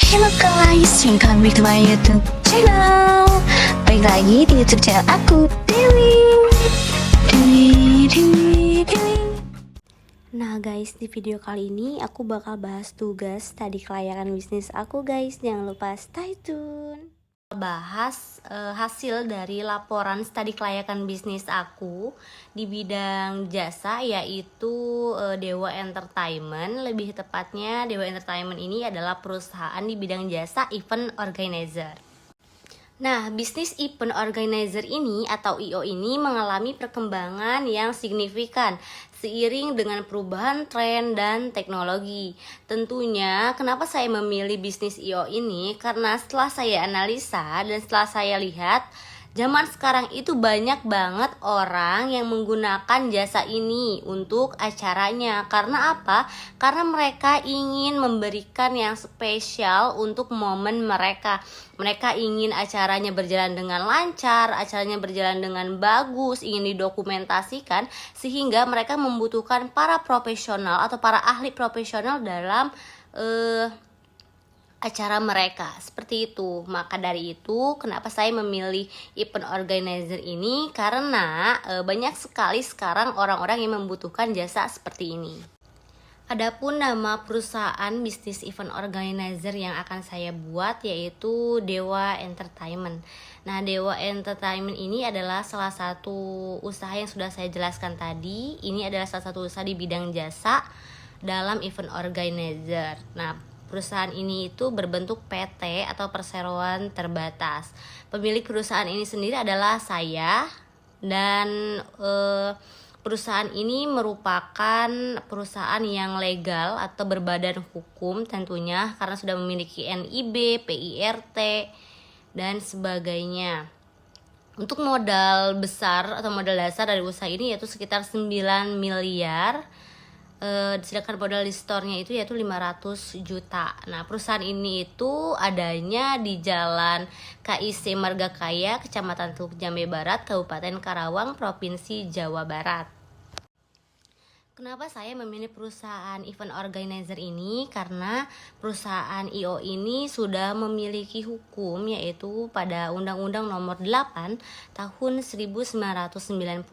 Hello guys, welcome back to my YouTube channel. Balik lagi di YouTube channel aku, Dewi. Nah guys, di video kali ini aku bakal bahas tugas studi kelayakan bisnis aku guys. Jangan lupa stay tune. Bahas hasil dari laporan studi kelayakan bisnis aku di bidang jasa, yaitu Dewa Entertainment. Lebih tepatnya Dewa Entertainment ini adalah perusahaan di bidang jasa event organizer. Nah, bisnis event organizer ini atau IO ini mengalami perkembangan yang signifikan seiring dengan perubahan tren dan teknologi. Tentunya, kenapa saya memilih bisnis IO ini? Karena setelah saya analisa dan setelah saya lihat, zaman sekarang itu banyak banget orang yang menggunakan jasa ini untuk acaranya. Karena apa? Karena mereka ingin memberikan yang spesial untuk momen mereka. Mereka ingin acaranya berjalan dengan lancar, acaranya berjalan dengan bagus, ingin didokumentasikan, sehingga mereka membutuhkan para profesional atau para ahli profesional dalam acara mereka, seperti itu. Maka dari itu, kenapa saya memilih event organizer ini? Karena banyak sekali sekarang orang-orang yang membutuhkan jasa seperti ini. Adapun nama perusahaan bisnis event organizer yang akan saya buat yaitu Dewa Entertainment. Nah, Dewa Entertainment ini adalah salah satu usaha yang sudah saya jelaskan tadi. Ini adalah salah satu usaha di bidang jasa dalam event organizer. Nah, perusahaan ini itu berbentuk PT atau perseroan terbatas. Pemilik perusahaan ini sendiri adalah saya, dan perusahaan ini merupakan perusahaan yang legal atau berbadan hukum tentunya, karena sudah memiliki NIB, PIRT, dan sebagainya. Untuk modal besar atau modal dasar dari usaha ini yaitu sekitar 9 miliar. Sedangkan modal di store-nya itu yaitu 500 juta. Nah, perusahaan ini itu adanya di Jalan KIC Margakaya, Kecamatan Teluk Jambe Barat, Kabupaten Karawang, Provinsi Jawa Barat. Kenapa saya memilih perusahaan event organizer ini? Karena perusahaan IO ini sudah memiliki hukum, yaitu pada Undang-Undang Nomor 8 Tahun 1999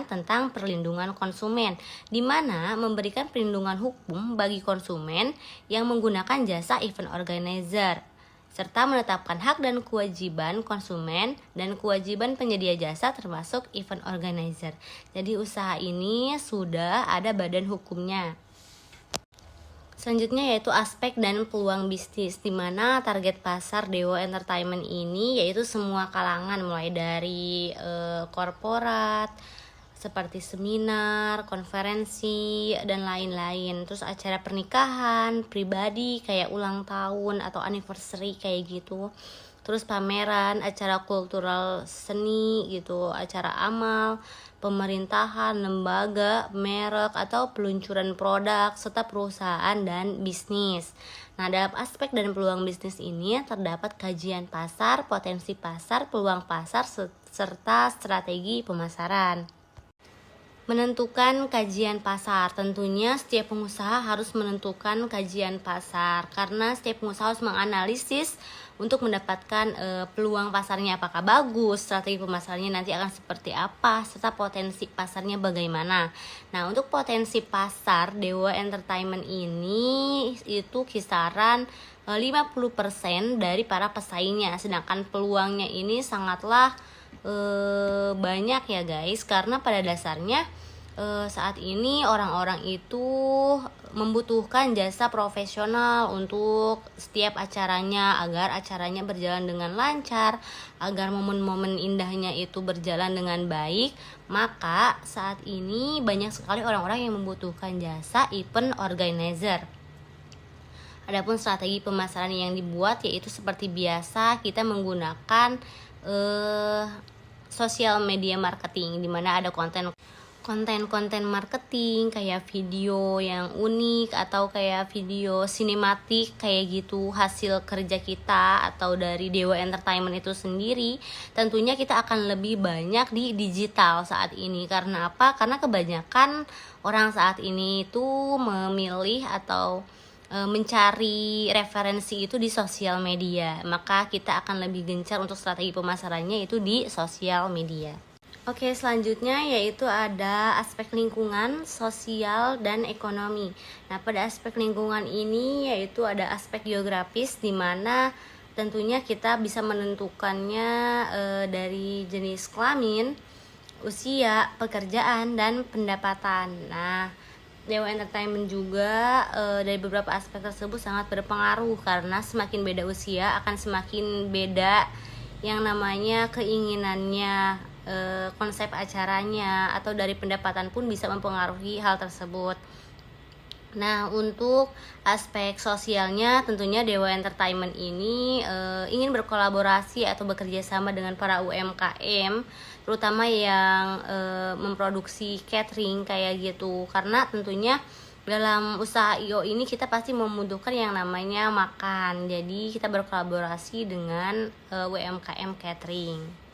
tentang perlindungan konsumen, di mana memberikan perlindungan hukum bagi konsumen yang menggunakan jasa event organizer, serta menetapkan hak dan kewajiban konsumen dan kewajiban penyedia jasa termasuk event organizer. Jadi usaha ini sudah ada badan hukumnya. Selanjutnya yaitu aspek dan peluang bisnis, di mana target pasar Dewa Entertainment ini yaitu semua kalangan, mulai dari korporat, seperti seminar, konferensi, dan lain-lain. Terus acara pernikahan, pribadi kayak ulang tahun atau anniversary kayak gitu. Terus pameran, acara kultural seni gitu, acara amal, pemerintahan, lembaga, merek, atau peluncuran produk, serta perusahaan dan bisnis. Nah, dalam aspek dan peluang bisnis ini terdapat kajian pasar, potensi pasar, peluang pasar, serta strategi pemasaran. Menentukan kajian pasar, tentunya setiap pengusaha harus menentukan kajian pasar, karena setiap pengusaha harus menganalisis untuk mendapatkan peluang pasarnya apakah bagus, strategi pemasarannya nanti akan seperti apa, serta potensi pasarnya bagaimana. Nah, untuk potensi pasar Dewa Entertainment ini itu kisaran 50% dari para pesaingnya, sedangkan peluangnya ini sangatlah banyak ya guys, karena pada dasarnya saat ini orang-orang itu membutuhkan jasa profesional untuk setiap acaranya, agar acaranya berjalan dengan lancar, agar momen-momen indahnya itu berjalan dengan baik. Maka saat ini banyak sekali orang-orang yang membutuhkan jasa event organizer. Adapun strategi pemasaran yang dibuat yaitu seperti biasa kita menggunakan sosial media marketing, di mana ada konten marketing kayak video yang unik atau kayak video sinematik kayak gitu, hasil kerja kita atau dari Dewa Entertainment itu sendiri. Tentunya kita akan lebih banyak di digital saat ini. Karena apa? Karena kebanyakan orang saat ini itu memilih atau mencari referensi itu di sosial media, maka kita akan lebih gencar untuk strategi pemasarannya itu di sosial media. Oke, selanjutnya yaitu ada aspek lingkungan, sosial, dan ekonomi. Nah, pada aspek lingkungan ini yaitu ada aspek geografis, di mana tentunya kita bisa menentukannya dari jenis kelamin, usia, pekerjaan, dan pendapatan. Nah, Dewa Entertainment juga dari beberapa aspek tersebut sangat berpengaruh, karena semakin beda usia akan semakin beda yang namanya keinginannya, konsep acaranya, atau dari pendapatan pun bisa mempengaruhi hal tersebut. Nah, untuk aspek sosialnya tentunya Dewa Entertainment ini ingin berkolaborasi atau bekerja sama dengan para UMKM, terutama yang memproduksi catering kayak gitu, karena tentunya dalam usaha IO ini kita pasti membutuhkan yang namanya makan. Jadi kita berkolaborasi dengan UMKM catering.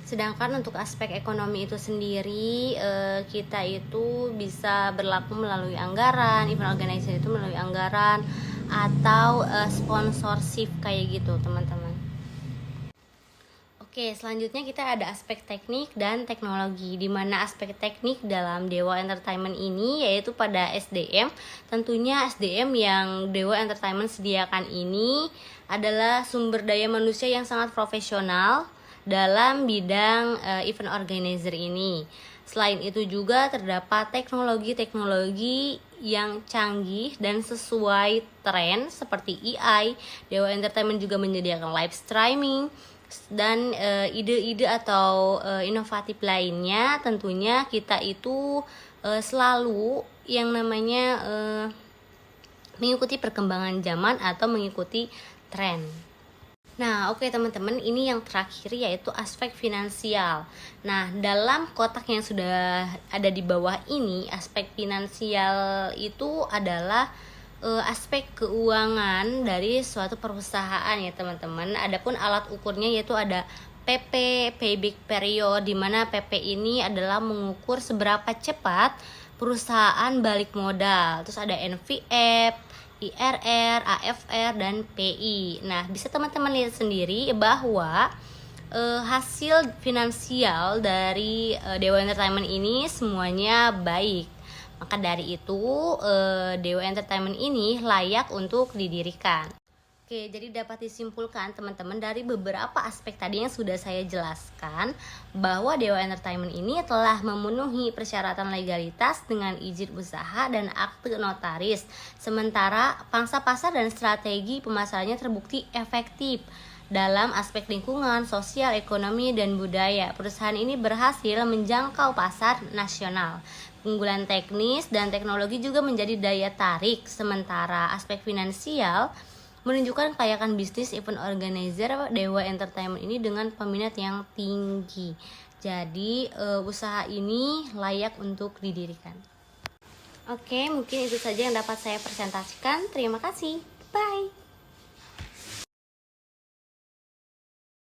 Sedangkan untuk aspek ekonomi itu sendiri, kita itu bisa berlaku melalui anggaran, event organizer itu melalui anggaran, atau sponsorship kayak gitu, teman-teman. Oke, selanjutnya kita ada aspek teknik dan teknologi, di mana aspek teknik dalam Dewa Entertainment ini yaitu pada SDM. Tentunya SDM yang Dewa Entertainment sediakan ini adalah sumber daya manusia yang sangat profesional dalam bidang event organizer ini. Selain itu juga terdapat teknologi-teknologi yang canggih dan sesuai tren seperti AI. Dewa Entertainment juga menyediakan live streaming dan ide-ide atau inovatif lainnya. Tentunya kita itu selalu yang namanya mengikuti perkembangan zaman atau mengikuti tren. Nah, oke teman-teman, ini yang terakhir yaitu aspek finansial. Nah, dalam kotak yang sudah ada di bawah ini, aspek finansial itu adalah aspek keuangan dari suatu perusahaan ya teman-teman. Adapun alat ukurnya yaitu ada PP, payback period, di mana PP ini adalah mengukur seberapa cepat perusahaan balik modal. Terus ada NVF, IRR, AFR, dan PI. Nah, bisa teman-teman lihat sendiri bahwa hasil finansial dari Dewa Entertainment ini semuanya baik. Maka dari itu Dewa Entertainment ini layak untuk didirikan. Oke, jadi dapat disimpulkan teman-teman dari beberapa aspek tadi yang sudah saya jelaskan, bahwa Dewa Entertainment ini telah memenuhi persyaratan legalitas dengan izin usaha dan akte notaris. Sementara pangsa pasar dan strategi pemasarannya terbukti efektif. Dalam aspek lingkungan, sosial, ekonomi, dan budaya, perusahaan ini berhasil menjangkau pasar nasional. Keunggulan teknis dan teknologi juga menjadi daya tarik, sementara aspek finansial menunjukkan kelayakan bisnis event organizer Dewa Entertainment ini dengan peminat yang tinggi. Jadi usaha ini layak untuk didirikan. Oke, mungkin itu saja yang dapat saya presentasikan. Terima kasih. Bye.